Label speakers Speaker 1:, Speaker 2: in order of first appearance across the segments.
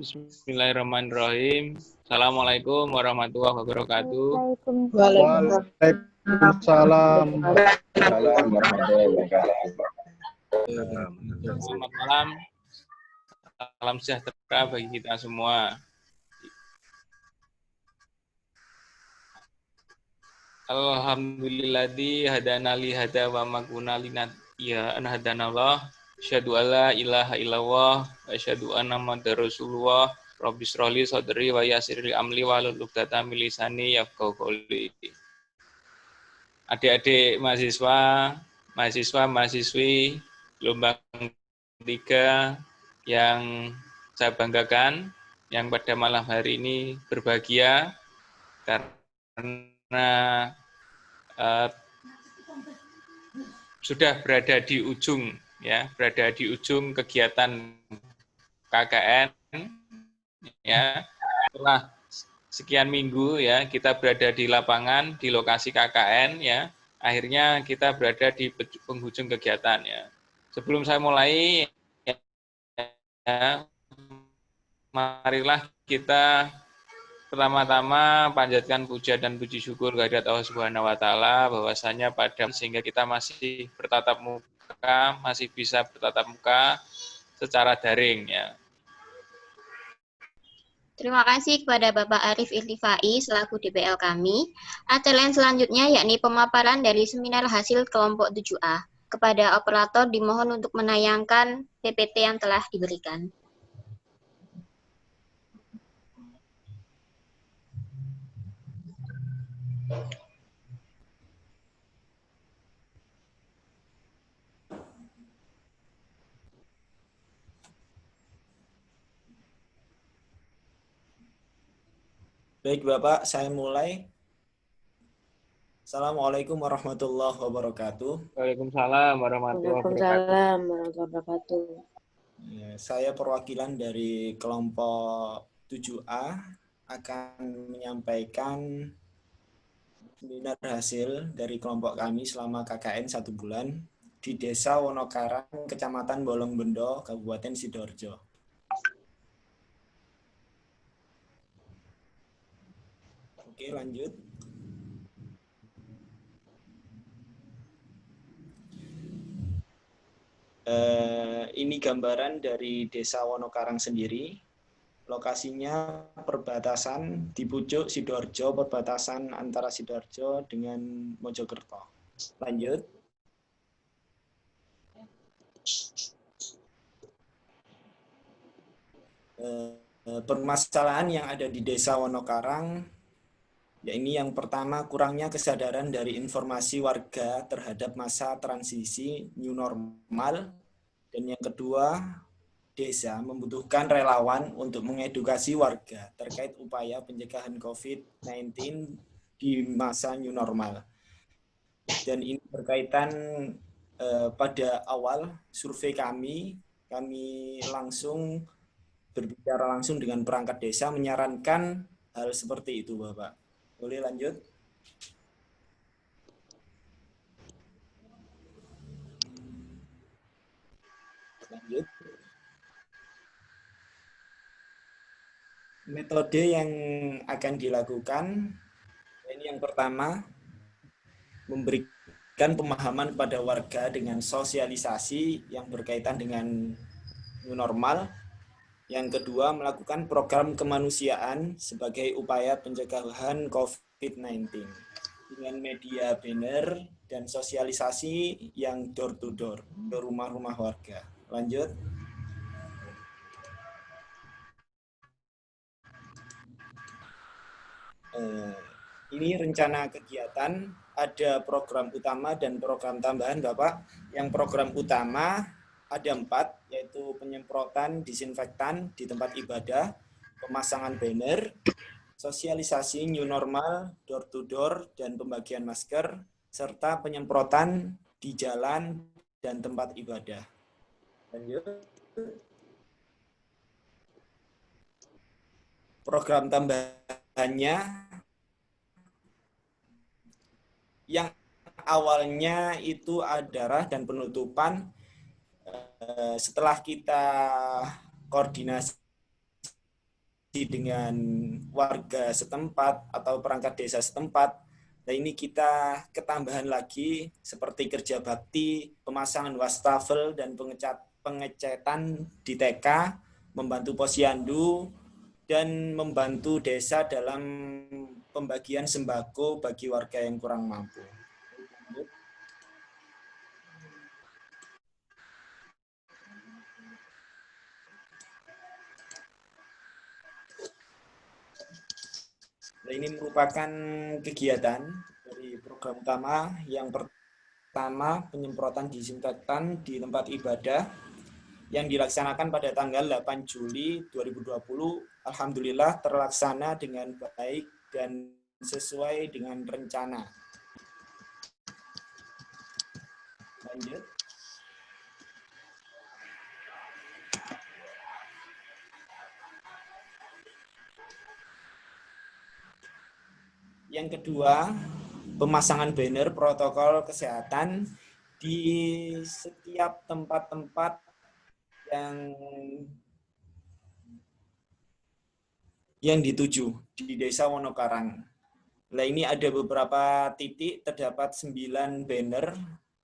Speaker 1: Bismillahirrahmanirrahim. Assalamualaikum warahmatullahi wabarakatuh.
Speaker 2: Waalaikumsalam.
Speaker 1: Selamat malam. Salam sejahtera bagi kita semua. Alhamdulilladzi hadana li hada wa ma kunna linahdiya an hadanallah. Asyhadu alla ilaha illallah wa asyhadu anna muhammadar rasulullah. Rabbi shrah li sadri wa yassir li amri wahlul 'uqdatam min lisani yafqahu qawli. Adik-adik mahasiswa-mahasiswi gelombang 3 yang saya banggakan, yang pada malam hari ini berbahagia karena sudah berada di ujung kegiatan KKN ya. Setelah sekian minggu ya kita berada di lapangan di lokasi KKN ya. Akhirnya kita berada di penghujung kegiatan ya. Sebelum saya mulai ya, marilah kita pertama-tama panjatkan puja dan puji syukur kehadirat Allah Subhanahu wa taala bahwasanya sehingga kita masih bertatap muka, masih bisa bertatap muka secara daring ya.
Speaker 3: Terima kasih kepada Bapak Arif Irtifai selaku DPL kami. Acara selanjutnya yakni pemaparan dari seminar hasil kelompok 7A. Kepada operator dimohon untuk menayangkan PPT yang telah diberikan.
Speaker 4: Baik Bapak, saya mulai. Assalamualaikum warahmatullahi wabarakatuh.
Speaker 1: Waalaikumsalam warahmatullahi
Speaker 2: wabarakatuh.
Speaker 4: Saya perwakilan dari kelompok 7A akan menyampaikan seminar hasil dari kelompok kami selama KKN 1 bulan di Desa Wonokarang, Kecamatan Bolongbendo, Kabupaten Sidoarjo. Oke, lanjut. Ini gambaran dari Desa Wonokarang sendiri. Lokasinya perbatasan di pucuk Sidoarjo, perbatasan antara Sidoarjo dengan Mojokerto. Lanjut. Permasalahan yang ada di Desa Wonokarang, ya ini yang pertama, kurangnya kesadaran dari informasi warga terhadap masa transisi new normal. Dan yang kedua, desa membutuhkan relawan untuk mengedukasi warga terkait upaya pencegahan COVID-19 di masa new normal. Dan ini berkaitan pada awal survei kami langsung berbicara langsung dengan perangkat desa menyarankan hal seperti itu, Bapak. Boleh lanjut? Lanjut. Metode yang akan dilakukan, ini yang pertama, memberikan pemahaman pada warga dengan sosialisasi yang berkaitan dengan new normal. Yang kedua, melakukan program kemanusiaan sebagai upaya pencegahan COVID-19 dengan media banner dan sosialisasi yang door to door ke rumah-rumah warga. Lanjut. Ini rencana kegiatan, ada program utama dan program tambahan, Bapak. Yang program utama ada 4, yaitu penyemprotan disinfektan di tempat ibadah, pemasangan banner, sosialisasi new normal, door to door, dan pembagian masker, serta penyemprotan di jalan dan tempat ibadah. Lanjut. Program tambahannya yang awalnya itu adalah dan penutupan setelah kita koordinasi dengan warga setempat atau perangkat desa setempat. Nah, ini kita ketambahan lagi seperti kerja bakti, pemasangan wastafel dan pengecetan di TK, membantu posyandu, dan membantu desa dalam pembagian sembako bagi warga yang kurang mampu. Nah, ini merupakan kegiatan dari program utama. Yang pertama, penyemprotan disinfektan di tempat ibadah yang dilaksanakan pada tanggal 8 Juli 2020. Alhamdulillah terlaksana dengan baik dan sesuai dengan rencana. Lanjut. Yang kedua, pemasangan banner protokol kesehatan di setiap tempat-tempat yang dituju di Desa Wonokarang. Nah, ini ada beberapa titik, terdapat 9 banner,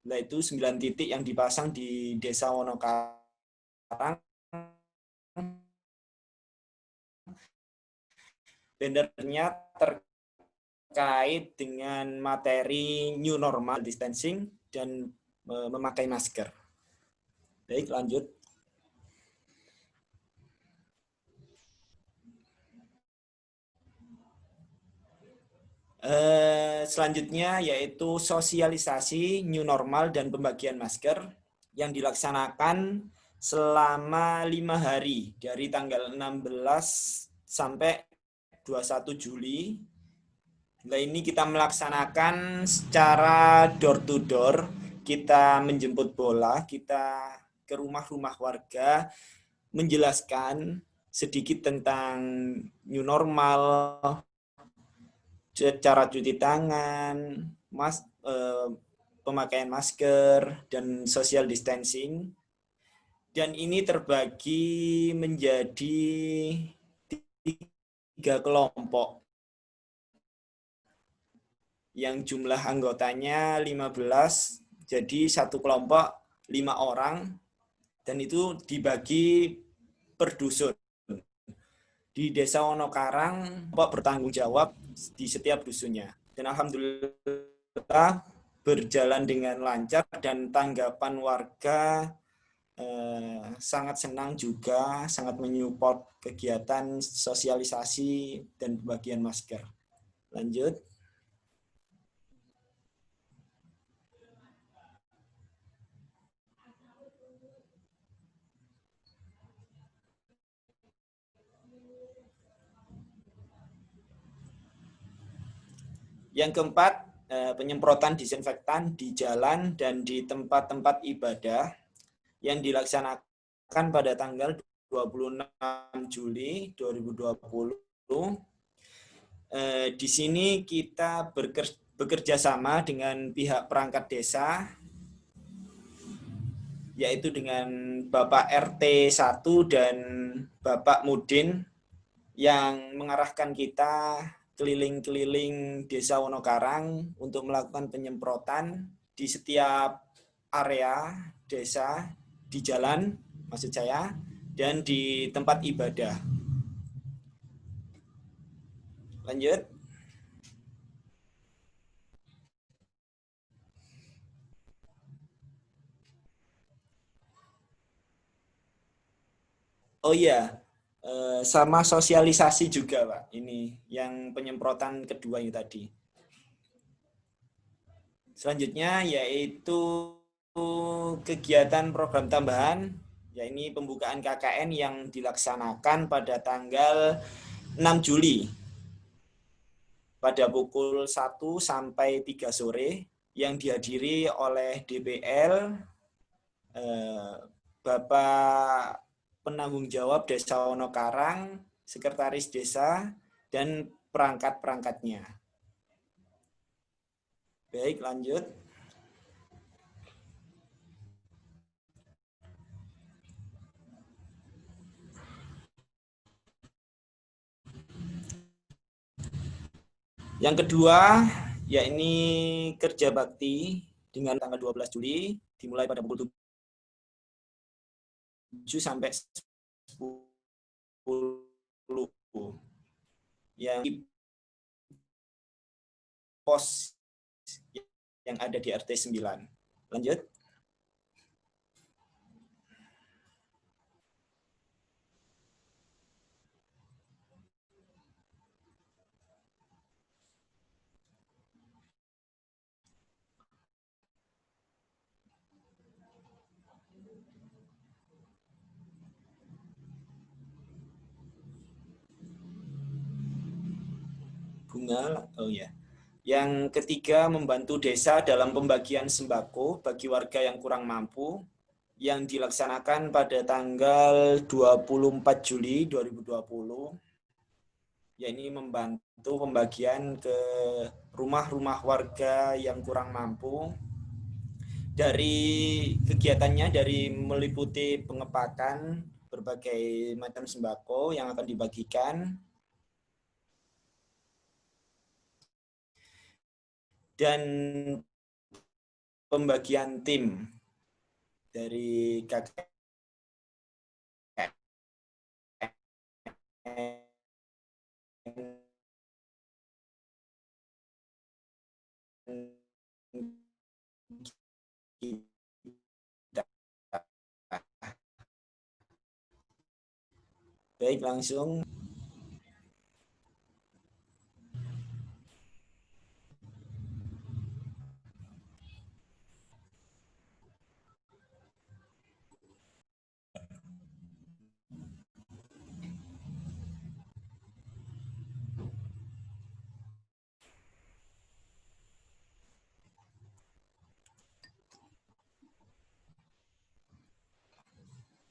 Speaker 4: yaitu 9 titik yang dipasang di Desa Wonokarang. Bannernya terkait dengan materi new normal distancing dan memakai masker. Baik, lanjut. Selanjutnya yaitu sosialisasi new normal dan pembagian masker yang dilaksanakan selama 5 hari dari tanggal 16 sampai 21 Juli. Nah, ini kita melaksanakan secara door to door. Kita menjemput bola, kita ke rumah-rumah warga, menjelaskan sedikit tentang new normal, cara cuci tangan, pemakaian masker, dan social distancing. Dan ini terbagi menjadi 3 kelompok yang jumlah anggotanya 15, jadi satu kelompok 5 orang, dan itu dibagi per dusun. Di Desa Wonokarang, kelompok bertanggung jawab di setiap dusunnya. Dan alhamdulillah berjalan dengan lancar dan tanggapan warga sangat senang juga, sangat menyupport kegiatan sosialisasi dan pembagian masker. Lanjut. Yang keempat, penyemprotan disinfektan di jalan dan di tempat-tempat ibadah yang dilaksanakan pada tanggal 26 Juli 2020. Di sini kita bekerja sama dengan pihak perangkat desa, yaitu dengan Bapak RT 1 dan Bapak Mudin yang mengarahkan kita keliling-keliling Desa Wonokarang untuk melakukan penyemprotan di setiap area desa, di jalan maksud saya, dan di tempat ibadah. Lanjut. Oh iya, sama sosialisasi juga, Pak. Ini yang penyemprotan kedua ini tadi. Selanjutnya yaitu kegiatan program tambahan, yaitu pembukaan KKN yang dilaksanakan pada tanggal 6 Juli pada pukul 1 sampai 3 sore yang dihadiri oleh DPL, Bapak penanggung jawab Desa Wonokarang, sekretaris desa, dan perangkat-perangkatnya. Baik, lanjut. Yang kedua, yakni kerja bakti dengan tanggal 12 Juli, dimulai pada pukul 7 sampai 10. Yang pos yang ada di RT 9. Lanjut. Bunga, oh ya. Yang ketiga, membantu desa dalam pembagian sembako bagi warga yang kurang mampu yang dilaksanakan pada tanggal 24 Juli 2020. Yakni membantu pembagian ke rumah-rumah warga yang kurang mampu. Dari kegiatannya dari meliputi pengepakan berbagai macam sembako yang akan dibagikan, dan pembagian tim dari KKN kita. Baik, langsung.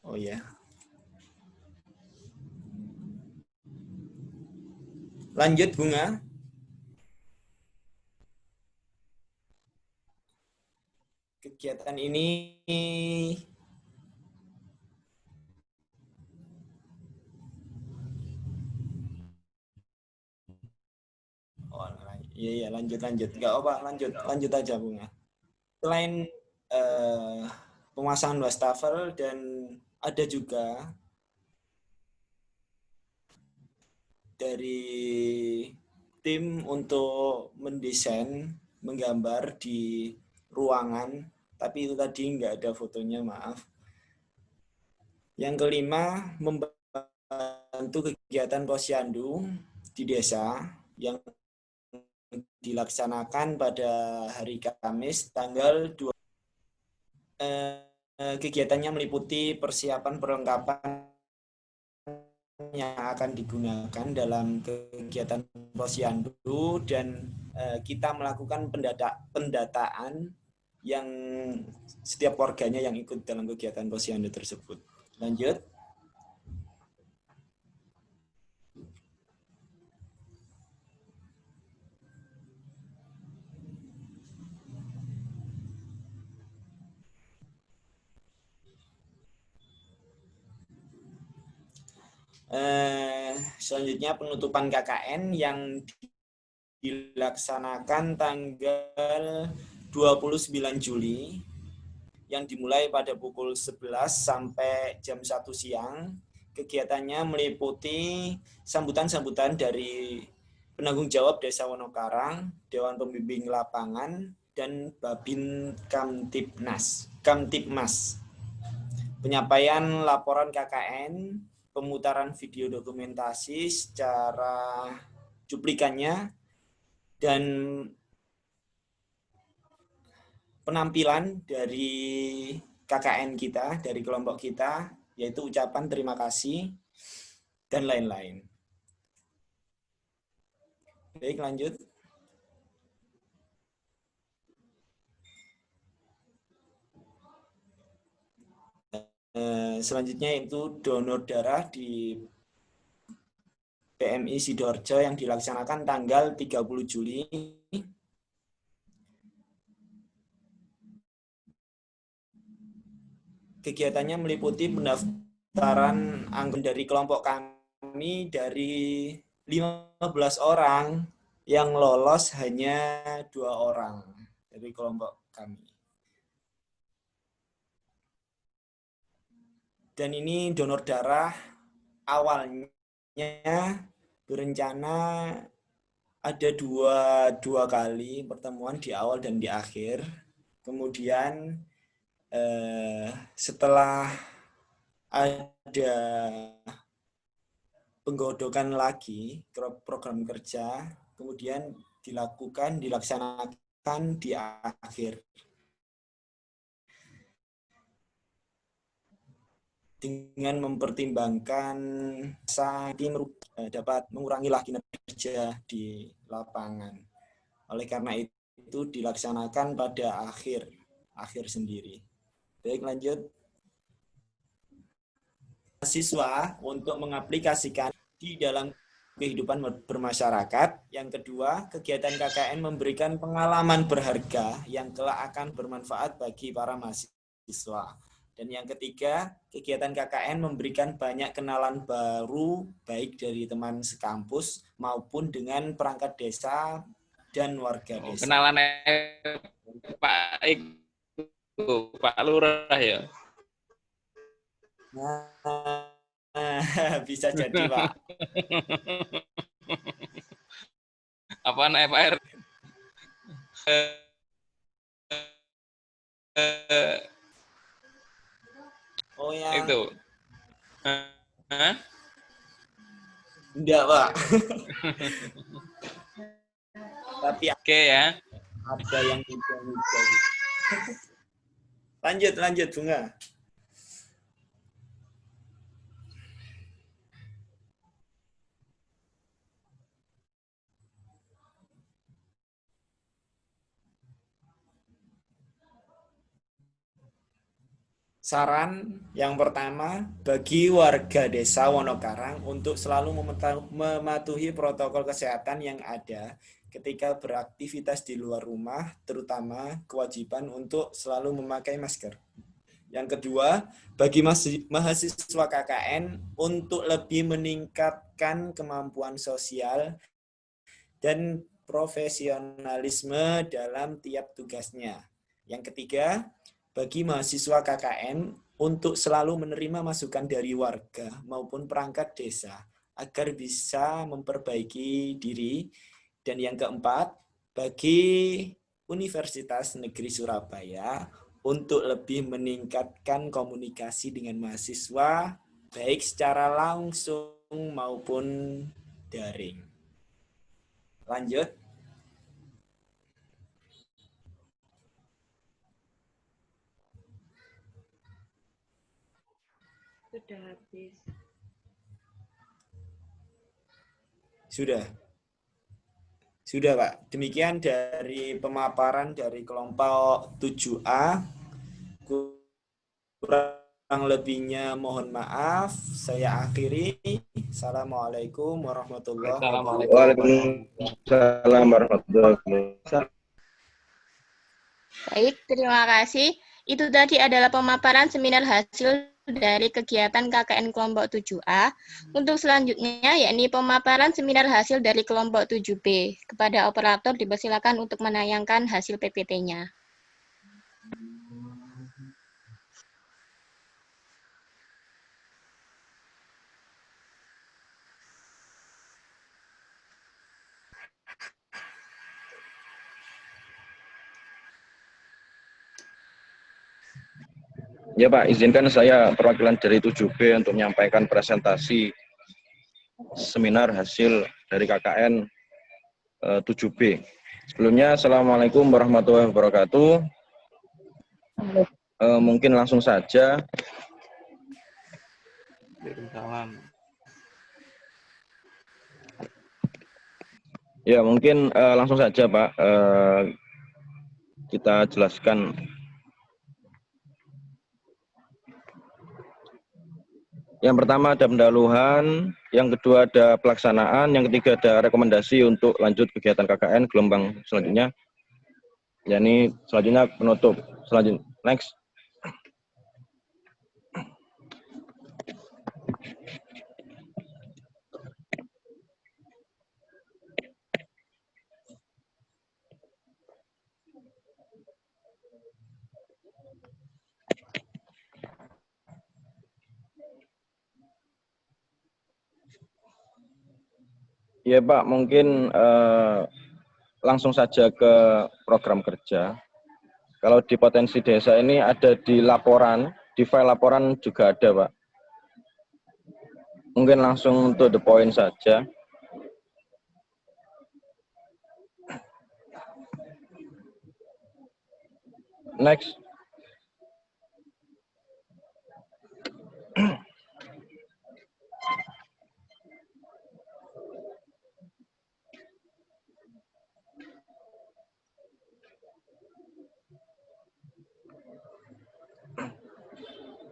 Speaker 4: Oh ya. Lanjut, Bunga. Kegiatan ini iya lanjut. Enggak apa, lanjut aja, Bunga. Selain pemasangan wastafel, dan ada juga dari tim untuk mendesain, menggambar di ruangan, tapi itu tadi nggak ada fotonya, maaf. Yang kelima, membantu kegiatan posyandu di desa yang dilaksanakan pada hari Kamis tanggal 2. Kegiatannya meliputi persiapan perlengkapan yang akan digunakan dalam kegiatan posyandu, dan kita melakukan pendataan yang setiap warganya yang ikut dalam kegiatan posyandu tersebut. Lanjut. Selanjutnya penutupan KKN yang dilaksanakan tanggal 29 Juli yang dimulai pada pukul 11 sampai jam 1 siang. Kegiatannya meliputi sambutan-sambutan dari penanggung jawab Desa Wonokarang, Dewan Pembimbing Lapangan, dan Babin Kamtibmas. Penyampaian laporan KKN, pemutaran video dokumentasi secara cuplikannya, dan penampilan dari KKN kita, dari kelompok kita, yaitu ucapan terima kasih, dan lain-lain. Baik, lanjut. Selanjutnya itu donor darah di PMI Sidoarjo yang dilaksanakan tanggal 30 Juli. Kegiatannya meliputi pendaftaran anggota dari kelompok kami dari 15 orang yang lolos hanya 2 orang dari kelompok kami. Dan ini donor darah awalnya berencana ada dua kali pertemuan di awal dan di akhir. Kemudian setelah ada penggodokan lagi program kerja, kemudian dilaksanakan di akhir. Dengan mempertimbangkan dapat mengurangilah kinerja di lapangan. Oleh karena itu dilaksanakan pada akhir sendiri. Baik, lanjut. Siswa untuk mengaplikasikan di dalam kehidupan bermasyarakat. Yang kedua, kegiatan KKN memberikan pengalaman berharga yang kelak akan bermanfaat bagi para mahasiswa. Dan yang ketiga, kegiatan KKN memberikan banyak kenalan baru, baik dari teman sekampus maupun dengan perangkat desa dan warga desa.
Speaker 1: Kenalan Pak itu, Pak Lurah ya?
Speaker 4: Nah, bisa jadi, Pak.
Speaker 1: Apaan Pak RT?
Speaker 4: Oh ya.
Speaker 1: Itu. Hah?
Speaker 4: Enggak, Pak. Tapi
Speaker 1: Oke ya.
Speaker 4: ada yang muda-muda gitu. Lanjut, Bunga. Saran yang pertama, bagi warga desa Wonokarang untuk selalu mematuhi protokol kesehatan yang ada ketika beraktivitas di luar rumah, terutama kewajiban untuk selalu memakai masker. Yang kedua, bagi mahasiswa KKN untuk lebih meningkatkan kemampuan sosial dan profesionalisme dalam tiap tugasnya. Yang ketiga, bagi mahasiswa KKN untuk selalu menerima masukan dari warga maupun perangkat desa agar bisa memperbaiki diri. Dan yang keempat, bagi Universitas Negeri Surabaya untuk lebih meningkatkan komunikasi dengan mahasiswa baik secara langsung maupun daring. Lanjut.
Speaker 2: Sudah habis.
Speaker 4: Sudah, Pak. Demikian dari pemaparan dari kelompok 7A. Kurang lebihnya mohon maaf. Saya akhiri. Assalamualaikum warahmatullahi wabarakatuh.
Speaker 5: Waalaikumsalam warahmatullahi wabarakatuh.
Speaker 3: Baik, terima kasih. Itu tadi adalah pemaparan seminar hasil dari kegiatan KKN kelompok 7A. Untuk selanjutnya, yakni pemaparan seminar hasil dari kelompok 7B. Kepada operator dipersilakan untuk menayangkan hasil PPT-nya.
Speaker 5: Ya Pak, izinkan saya perwakilan dari 7B untuk menyampaikan presentasi seminar hasil dari KKN 7B. Sebelumnya, Assalamualaikum warahmatullahi wabarakatuh. Mungkin langsung saja. Ya, mungkin langsung saja Pak. Kita jelaskan. Yang pertama ada pendahuluan, yang kedua ada pelaksanaan, yang ketiga ada rekomendasi untuk lanjut kegiatan KKN gelombang selanjutnya. Yani selanjutnya penutup. Selanjutnya, next. Ya Pak, mungkin langsung saja ke program kerja. Kalau di potensi desa ini ada di laporan, di file laporan juga ada Pak. Mungkin langsung to the point saja. Next.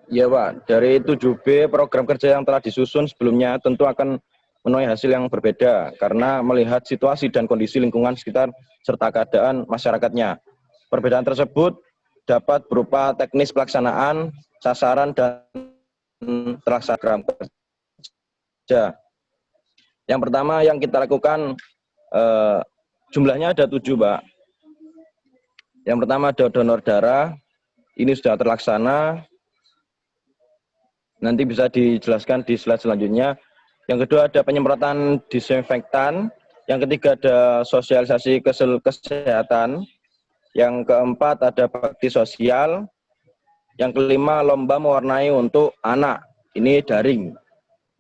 Speaker 5: Ya Pak, dari 7B program kerja yang telah disusun sebelumnya tentu akan menuai hasil yang berbeda karena melihat situasi dan kondisi lingkungan sekitar serta keadaan masyarakatnya. Perbedaan tersebut dapat berupa teknis pelaksanaan, sasaran, dan terlaksana kerja. Yang pertama yang kita lakukan jumlahnya ada 7 Pak. Yang pertama ada donor darah, ini sudah terlaksana. Nanti bisa dijelaskan di slide selanjutnya. Yang kedua ada penyemprotan disinfektan. Yang ketiga ada sosialisasi kesehatan. Yang keempat ada bakti sosial. Yang kelima lomba mewarnai untuk anak. Ini daring.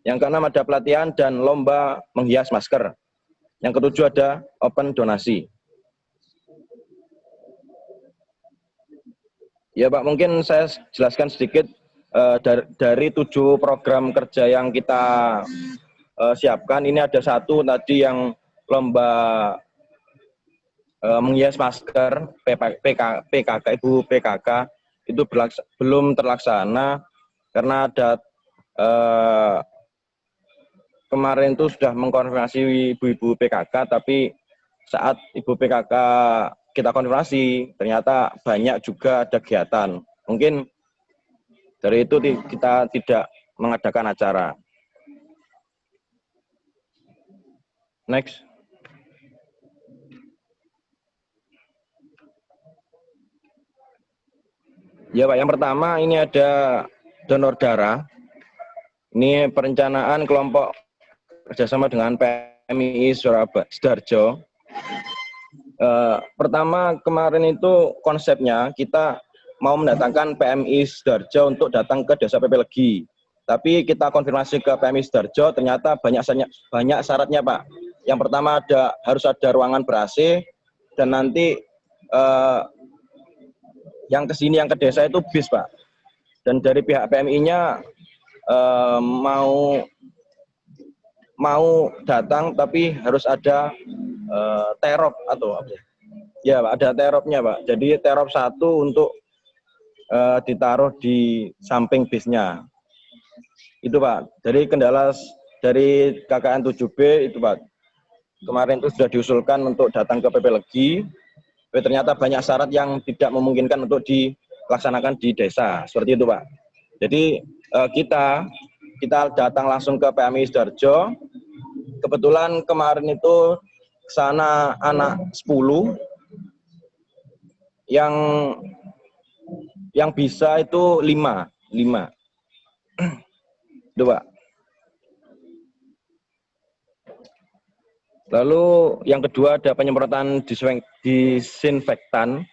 Speaker 5: Yang keenam ada pelatihan dan lomba menghias masker. Yang ketujuh ada open donasi. Ya Pak, mungkin saya jelaskan sedikit. Dari 7 program kerja yang kita siapkan, ini ada satu tadi yang lomba menghias masker PKK, Ibu PKK, itu belum terlaksana karena ada kemarin itu sudah mengkonfirmasi ibu-ibu PKK, tapi saat Ibu PKK kita konfirmasi, ternyata banyak juga ada kegiatan. Mungkin dari itu kita tidak mengadakan acara. Next. Ya Pak, yang pertama ini ada donor darah. Ini perencanaan kelompok kerjasama dengan PMI Surabaya Sidoarjo. Pertama kemarin itu konsepnya kita mau mendatangkan PMI Sidoarjo untuk datang ke Desa Pepelegi. Tapi kita konfirmasi ke PMI Sidoarjo, ternyata banyak syaratnya Pak. Yang pertama harus ada ruangan ber-AC, dan nanti yang ke sini, yang ke desa itu bis Pak. Dan dari pihak PMI-nya mau datang, tapi harus ada terop atau apa ya Pak, ada teropnya Pak. Jadi terop 1 untuk ditaruh di samping bisnya. Itu Pak. Jadi kendala dari KKN 7B itu Pak. Kemarin itu sudah diusulkan untuk datang ke Pepelegi, tapi ternyata banyak syarat yang tidak memungkinkan untuk dilaksanakan di desa. Seperti itu Pak. Jadi kita datang langsung ke PMI Sidoarjo. Kebetulan kemarin itu sana anak 10 yang bisa itu 5. Itu Pak. Lalu yang kedua ada penyemprotan disinfektan.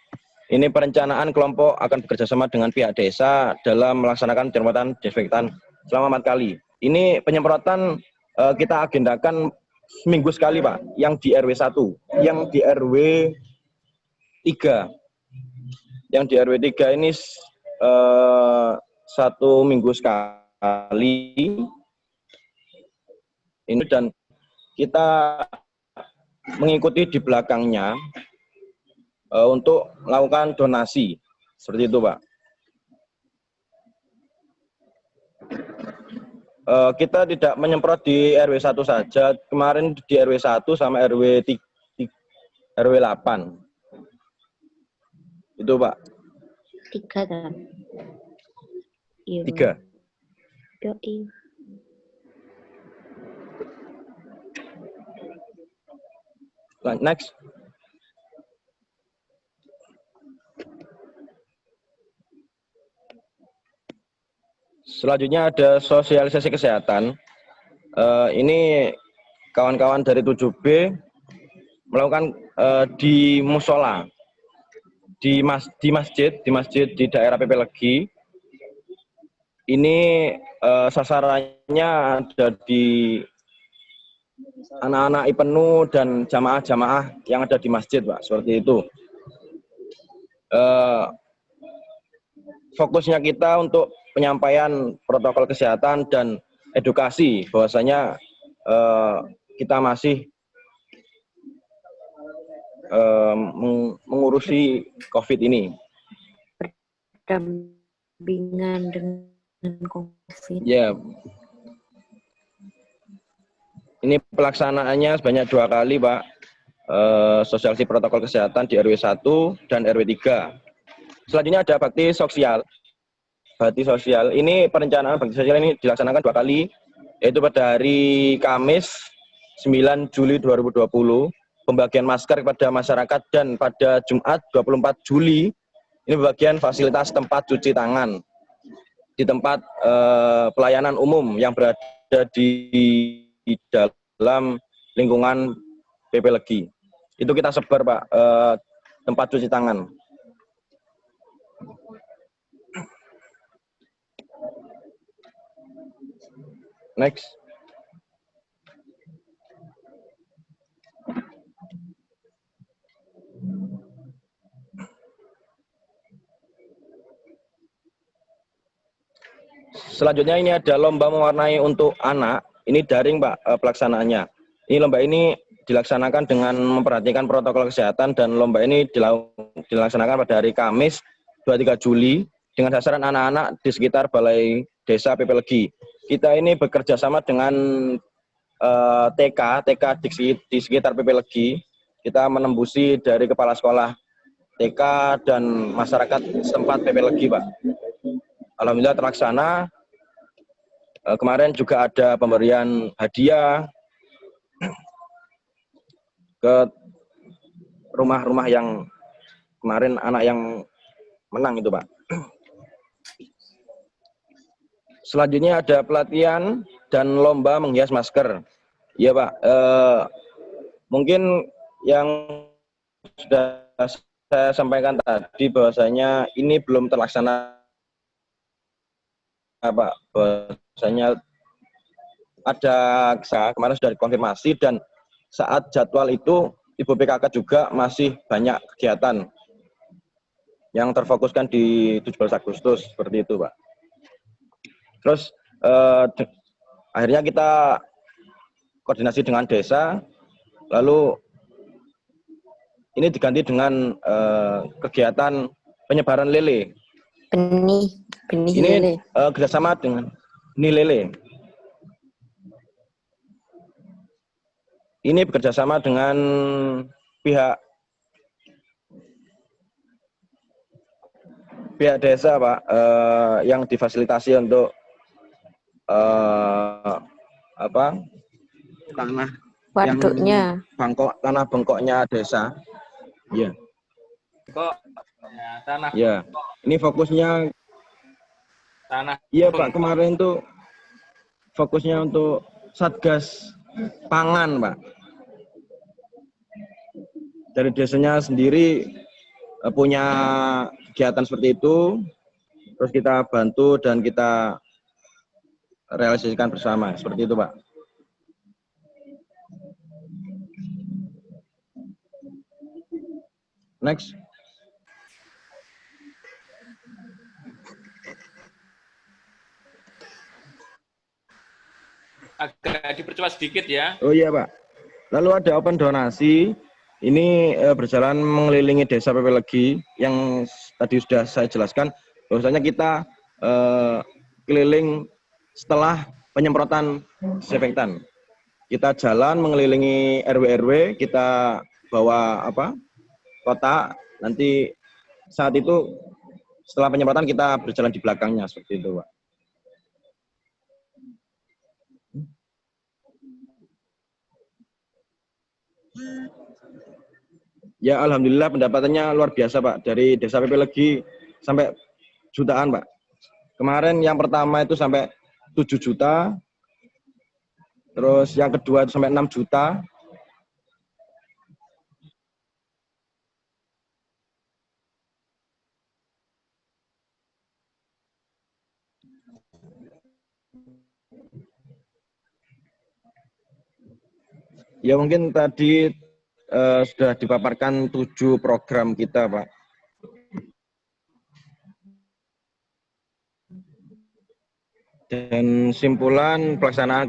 Speaker 5: Ini perencanaan kelompok akan bekerjasama dengan pihak desa dalam melaksanakan penyemprotan disinfektan selama 4 kali. Ini penyemprotan kita agendakan seminggu sekali Pak, yang di RW 1, yang di RW 3. Yang di RW 3 ini 1 minggu sekali. Ini dan kita mengikuti di belakangnya untuk melakukan donasi. Seperti itu Pak. Kita tidak menyemprot di RW 1 saja. Kemarin di RW 1 sama RW 8. Itu Pak.
Speaker 2: 3 kan?
Speaker 5: 3.
Speaker 2: Yoi.
Speaker 5: Next. Selanjutnya ada sosialisasi kesehatan. Ini kawan-kawan dari 7B melakukan di musola, di masjid di daerah PP Legi. Ini sasarannya ada di anak-anak IPENU dan jamaah-jamaah yang ada di masjid, Pak, seperti itu. Fokusnya kita untuk penyampaian protokol kesehatan dan edukasi, bahwasanya kita masih mengurusi COVID ini.
Speaker 2: Pendampingan dengan COVID.
Speaker 5: Ya, ini pelaksanaannya sebanyak 2 kali, Pak. Sosialisasi protokol kesehatan di RW 1 dan RW 3. Selanjutnya ada bakti sosial. Bakti sosial ini perencanaan bakti sosial ini dilaksanakan 2 kali, yaitu pada hari Kamis 9 Juli 2020, pembagian masker kepada masyarakat, dan pada Jumat 24 Juli ini pembagian fasilitas tempat cuci tangan di tempat pelayanan umum yang berada di dalam lingkungan PP Legi. Itu kita sebar, Pak, tempat cuci tangan. Next. Selanjutnya ini ada lomba mewarnai untuk anak. Ini daring, Pak, pelaksanaannya. Ini lomba ini dilaksanakan dengan memperhatikan protokol kesehatan, dan lomba ini dilaksanakan pada hari Kamis 23 Juli dengan sasaran anak-anak di sekitar Balai Desa PP Legi. Kita ini bekerja sama dengan TK di sekitar PP Legi. Kita menembusi dari kepala sekolah TK dan masyarakat setempat PP Legi, Pak. Alhamdulillah terlaksana. Kemarin juga ada pemberian hadiah ke rumah-rumah yang kemarin anak yang menang itu, Pak. Selanjutnya ada pelatihan dan lomba menghias masker. Iya, Pak. Mungkin yang sudah saya sampaikan tadi bahwasanya ini belum terlaksana, Pak. Bahwasanya ada kemarin sudah dikonfirmasi, dan saat jadwal itu Ibu PKK juga masih banyak kegiatan yang terfokuskan di 17 Agustus, seperti itu, Pak. Terus akhirnya kita koordinasi dengan desa, lalu ini diganti dengan kegiatan penyebaran lele.
Speaker 2: Benih
Speaker 5: Ini
Speaker 2: lele.
Speaker 5: kerjasama dengan benih lele. Ini bekerjasama dengan pihak desa, Pak, yang difasilitasi untuk tanah
Speaker 2: Waduknya.
Speaker 5: tanah bengkoknya desa. Ya.
Speaker 1: Kok ya, tanah.
Speaker 5: Ya. Ini fokusnya
Speaker 1: Tanah.
Speaker 5: Iya, Pak, kemarin tuh fokusnya untuk Satgas Pangan, Pak. Dari desanya sendiri punya kegiatan seperti itu, terus kita bantu dan kita realisasikan bersama, seperti itu, Pak. Next.
Speaker 1: Agak dipercepat sedikit ya.
Speaker 5: Oh iya, Pak. Lalu ada open donasi. Ini berjalan mengelilingi desa PP Legi yang tadi sudah saya jelaskan. Bahwasanya kita keliling setelah penyemprotan disinfektan. Kita jalan mengelilingi RW-RW, kita bawa kotak. Nanti saat itu setelah penyemprotan kita berjalan di belakangnya, seperti itu, Pak. Ya, alhamdulillah pendapatannya luar biasa, Pak. Dari desa PP Legi sampai jutaan, Pak. Kemarin yang pertama itu sampai 7 juta. Terus yang kedua itu sampai 6 juta. Ya mungkin tadi sudah dipaparkan 7 program kita, Pak. Dan simpulan pelaksanaan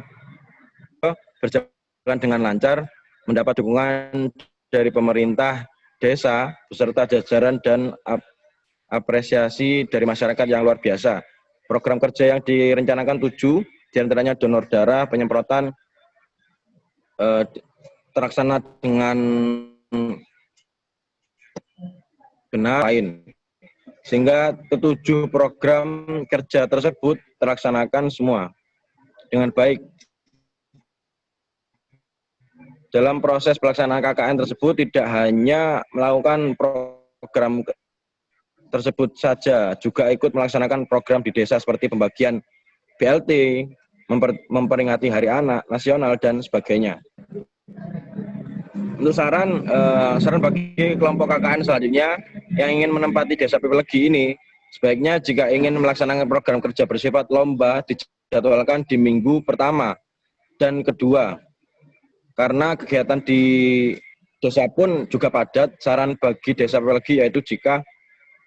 Speaker 5: berjalan dengan lancar, mendapat dukungan dari pemerintah desa beserta jajaran dan apresiasi dari masyarakat yang luar biasa. Program kerja yang direncanakan 7, diantaranya donor darah, penyemprotan terlaksana dengan benar lain. Sehingga ketujuh program kerja tersebut terlaksanakan semua dengan baik. Dalam proses pelaksanaan KKN tersebut tidak hanya melakukan program tersebut saja, juga ikut melaksanakan program di desa seperti pembagian BLT, memperingati Hari Anak Nasional, dan sebagainya. Untuk saran bagi kelompok KKN selanjutnya yang ingin menempati desa Pepelegi ini, sebaiknya jika ingin melaksanakan program kerja bersifat lomba dijadwalkan di minggu pertama dan kedua. Karena kegiatan di desa pun juga padat, saran bagi desa Pepelegi yaitu jika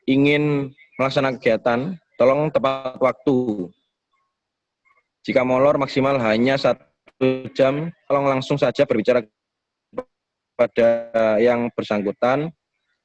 Speaker 5: ingin melaksanakan kegiatan, tolong tepat waktu. Jika molor maksimal hanya 1 jam, tolong langsung saja berbicara pada yang bersangkutan.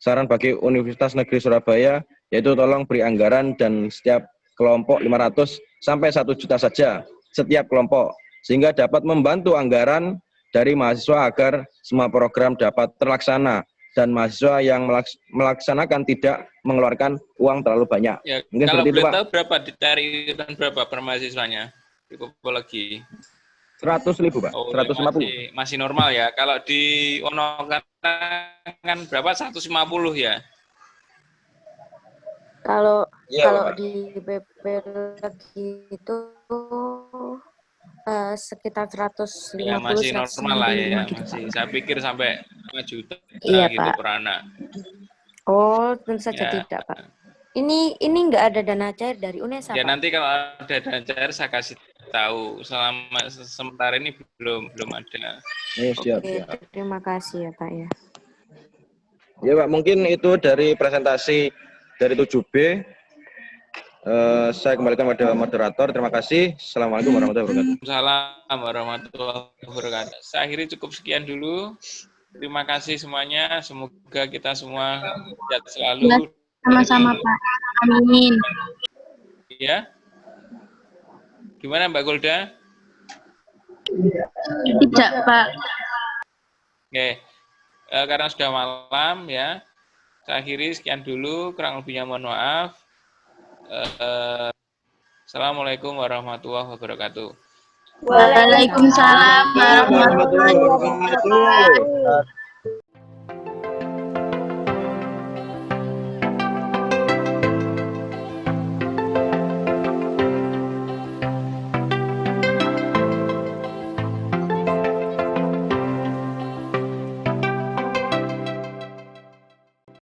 Speaker 5: Saran bagi Universitas Negeri Surabaya yaitu tolong beri anggaran dan setiap kelompok 500 sampai 1 juta saja setiap kelompok, sehingga dapat membantu anggaran dari mahasiswa agar semua program dapat terlaksana dan mahasiswa yang melaksanakan tidak mengeluarkan uang terlalu banyak.
Speaker 1: Ya,
Speaker 5: mungkin
Speaker 1: kalau
Speaker 5: seperti itu,
Speaker 1: boleh
Speaker 5: Pak.
Speaker 1: tahu berapa dari dan berapa per mahasiswanya di Pepelegi?
Speaker 5: 100.000, Pak.
Speaker 1: Oh,
Speaker 5: 150.
Speaker 1: masih normal ya. Kalau di Wonokarang kan berapa? 150 ya?
Speaker 2: Kalau
Speaker 5: Iya,
Speaker 2: kalau
Speaker 5: Pak.
Speaker 2: di Pepelegi itu sekitar 150
Speaker 1: Ya, masih normal lah ya.
Speaker 2: gitu,
Speaker 1: Masih.
Speaker 2: Pak.
Speaker 1: Saya pikir sampai 5 juta
Speaker 2: Iya,
Speaker 1: gitu
Speaker 2: Pak.
Speaker 1: per anak.
Speaker 2: Oh, tentu saja
Speaker 1: Ya.
Speaker 2: tidak, Pak. Ini nggak ada dana cair dari UNESA,
Speaker 1: Ya,
Speaker 2: Pak.
Speaker 1: nanti kalau ada dana cair saya kasih tahu. Selama sementara ini belum ada.
Speaker 5: Siap,
Speaker 2: Oke,
Speaker 5: siap.
Speaker 2: terima kasih ya, Pak ya.
Speaker 5: Ya, Pak, mungkin itu dari presentasi dari 7B. Saya kembalikan pada moderator. Terima kasih. Assalamualaikum warahmatullahi wabarakatuh.
Speaker 1: Assalamualaikum warahmatullahi wabarakatuh. Saya akhiri cukup sekian dulu. Terima kasih semuanya. Semoga kita semua sehat selalu.
Speaker 3: Sama-sama, Pak. Amin.
Speaker 1: Ya. Gimana Mbak Golda?
Speaker 3: Tidak, Pak.
Speaker 1: Oke. Karena sudah malam ya. Saya akhiri sekian dulu. Kurang lebihnya mohon maaf. Assalamualaikum warahmatullahi wabarakatuh.
Speaker 3: Waalaikumsalam warahmatullahi wabarakatuh.